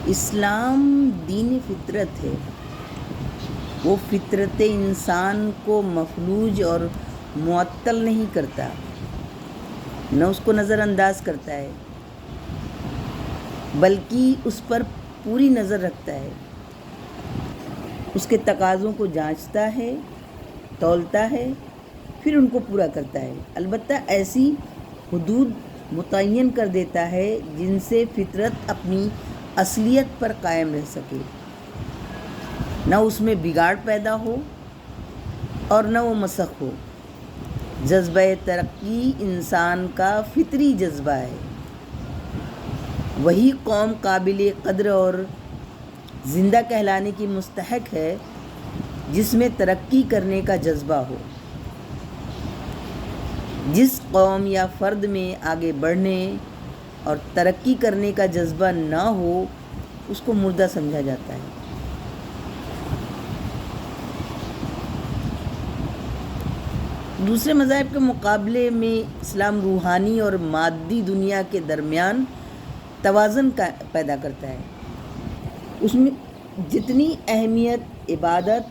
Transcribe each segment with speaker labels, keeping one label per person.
Speaker 1: اسلام دین فطرت ہے. وہ فطرت انسان کو مفلوج اور معطل نہیں کرتا، نہ اس کو نظر انداز کرتا ہے، بلکہ اس پر پوری نظر رکھتا ہے. اس کے تقاضوں کو جانچتا ہے، تولتا ہے، پھر ان کو پورا کرتا ہے. البتہ ایسی حدود متعین کر دیتا ہے جن سے فطرت اپنی اصلیت پر قائم رہ سکے، نہ اس میں بگاڑ پیدا ہو اور نہ وہ مسخ ہو. جذبہ ترقی انسان کا فطری جذبہ ہے. وہی قوم قابل قدر اور زندہ کہلانے کی مستحق ہے جس میں ترقی کرنے کا جذبہ ہو. جس قوم یا فرد میں آگے بڑھنے اور ترقی کرنے کا جذبہ نہ ہو اس کو مردہ سمجھا جاتا ہے. دوسرے مذاہب کے مقابلے میں اسلام روحانی اور مادی دنیا کے درمیان توازن پیدا کرتا ہے. اس میں جتنی اہمیت عبادت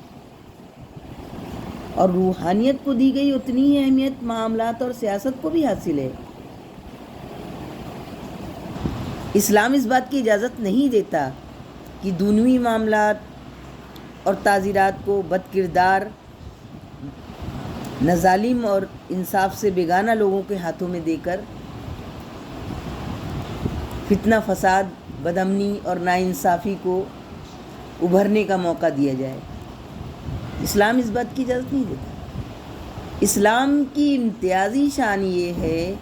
Speaker 1: اور روحانیت کو دی گئی اتنی ہی اہمیت معاملات اور سیاست کو بھی حاصل ہے. اسلام اس بات کی اجازت نہیں دیتا کہ دنیوی معاملات اور تعزیرات کو بد کردار، نہ ظالم اور انصاف سے بیگانہ لوگوں کے ہاتھوں میں دے کر فتنہ فساد، بدامنی اور ناانصافی کو ابھرنے کا موقع دیا جائے. اسلام اس بات کی اجازت نہیں دیتا. اسلام کی امتیازی شان یہ ہے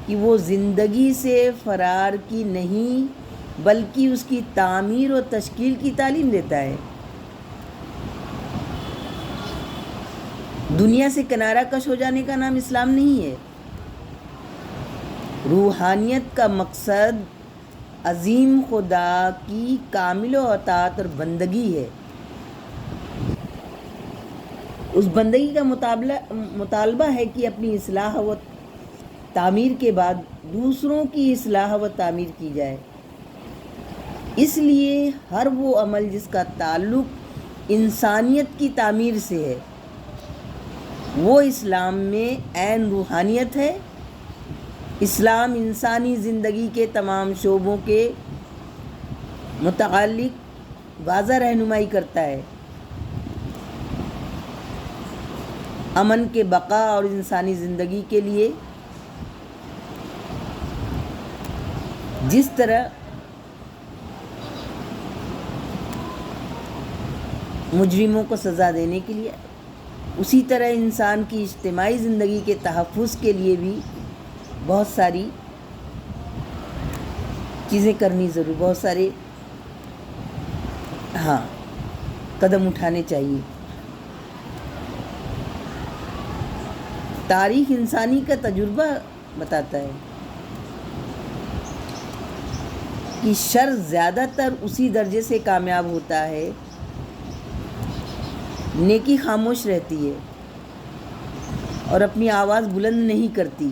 Speaker 1: کہ وہ زندگی سے فرار کی نہیں بلکہ اس کی تعمیر و تشکیل کی تعلیم دیتا ہے. دنیا سے کنارہ کش ہو جانے کا نام اسلام نہیں ہے. روحانیت کا مقصد عظیم خدا کی کامل و اطاعت اور بندگی ہے. اس بندگی کا مطالبہ ہے کہ اپنی اصلاح و تعمیر کے بعد دوسروں کی اصلاح و تعمیر کی جائے. اس لیے ہر وہ عمل جس کا تعلق انسانیت کی تعمیر سے ہے وہ اسلام میں عین روحانیت ہے. اسلام انسانی زندگی کے تمام شعبوں کے متعلق واضح رہنمائی کرتا ہے. امن کے بقا اور انسانی زندگی کے لیے جس طرح مجرموں کو سزا دینے کے لیے، اسی طرح انسان کی اجتماعی زندگی کے تحفظ کے لیے بھی بہت ساری چیزیں کرنی ضروری، بہت سارے قدم اٹھانے چاہیے. تاریخ انسانی کا تجربہ بتاتا ہے کہ شر زیادہ تر اسی درجے سے کامیاب ہوتا ہے، نیکی خاموش رہتی ہے اور اپنی آواز بلند نہیں کرتی.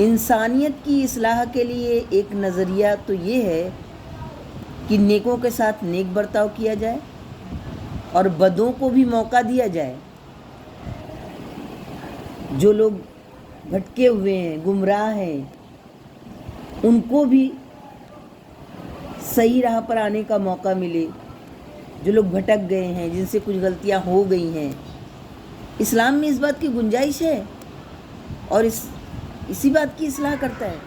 Speaker 1: انسانیت کی اصلاح کے لیے ایک نظریہ تو یہ ہے کہ نیکوں کے ساتھ نیک برتاؤ کیا جائے اور بدوں کو بھی موقع دیا جائے. جو لوگ بھٹکے ہوئے ہیں، گمراہ ہیں، ان کو بھی صحیح راہ پر آنے کا موقع ملے. جو لوگ بھٹک گئے ہیں، جن سے کچھ غلطیاں ہو گئی ہیں، اسلام میں اس بات کی گنجائش ہے اور اسی بات کی اصلاح کرتا ہے.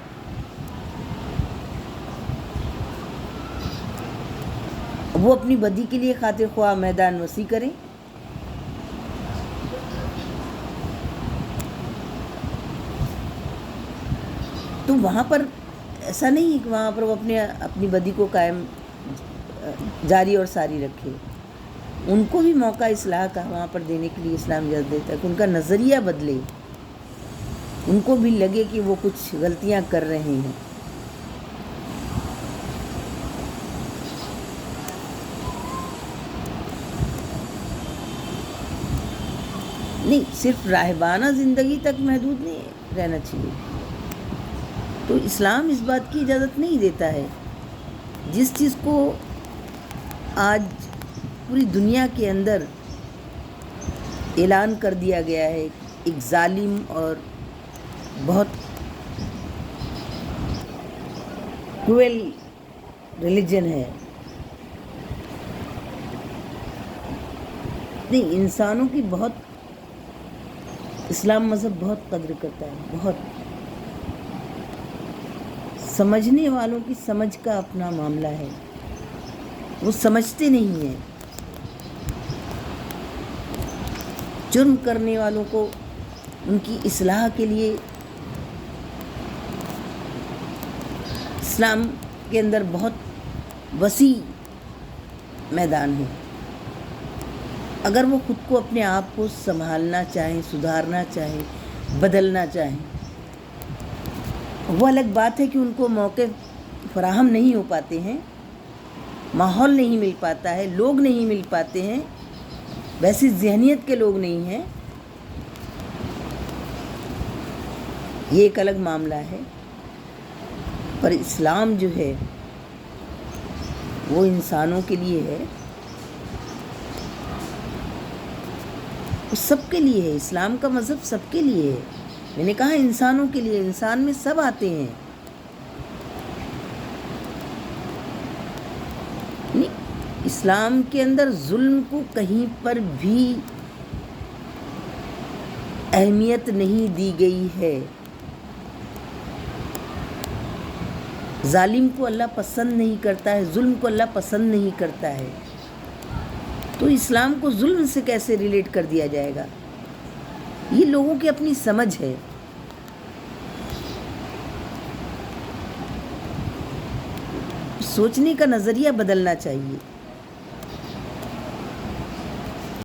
Speaker 1: وہ اپنی بدی کے لیے خاطر خواہ میدان وسیع کریں. تو وہاں پر ایسا نہیں ہے کہ وہاں پر وہ اپنی بدی کو قائم جاری اور ساری رکھے. ان کو بھی موقع اصلاح کا وہاں پر دینے کے لیے اسلام اجازت دیتا ہے کہ ان کا نظریہ بدلے، ان کو بھی لگے کہ وہ کچھ غلطیاں کر رہے ہیں. نہیں، صرف راہبانہ زندگی تک محدود نہیں رہنا چاہیے. تو اسلام اس بات کی اجازت نہیں دیتا ہے جس چیز کو آج پوری دنیا کے اندر اعلان کر دیا گیا ہے، ایک ظالم اور بہت کروئل ریلیجن ہے. نہیں، انسانوں کی بہت اسلام مذہب بہت قدر کرتا ہے، بہت. سمجھنے والوں کی سمجھ کا اپنا معاملہ ہے، وہ سمجھتے نہیں ہیں. جرم کرنے والوں کو ان کی اصلاح کے لیے اسلام کے اندر بہت وسیع میدان ہے. اگر وہ خود کو اپنے آپ کو سنبھالنا چاہیں، سدھارنا چاہیں، بدلنا چاہیں، وہ الگ بات ہے کہ ان کو موقع فراہم نہیں ہو پاتے ہیں، ماحول نہیں مل پاتا ہے، لوگ نہیں مل پاتے ہیں، ویسی ذہنیت کے لوگ نہیں ہیں، یہ ایک الگ معاملہ ہے. پر اسلام جو ہے وہ انسانوں کے لیے ہے، وہ سب کے لیے ہے. اسلام کا مذہب سب کے لیے ہے. میں نے کہا انسانوں کے لیے، انسان میں سب آتے ہیں. اسلام کے اندر ظلم کو کہیں پر بھی اہمیت نہیں دی گئی ہے. ظالم کو اللہ پسند نہیں کرتا ہے، ظلم کو اللہ پسند نہیں کرتا ہے. تو اسلام کو ظلم سے کیسے ریلیٹ کر دیا جائے گا؟ یہ لوگوں کی اپنی سمجھ ہے. سوچنے کا نظریہ بدلنا چاہیے.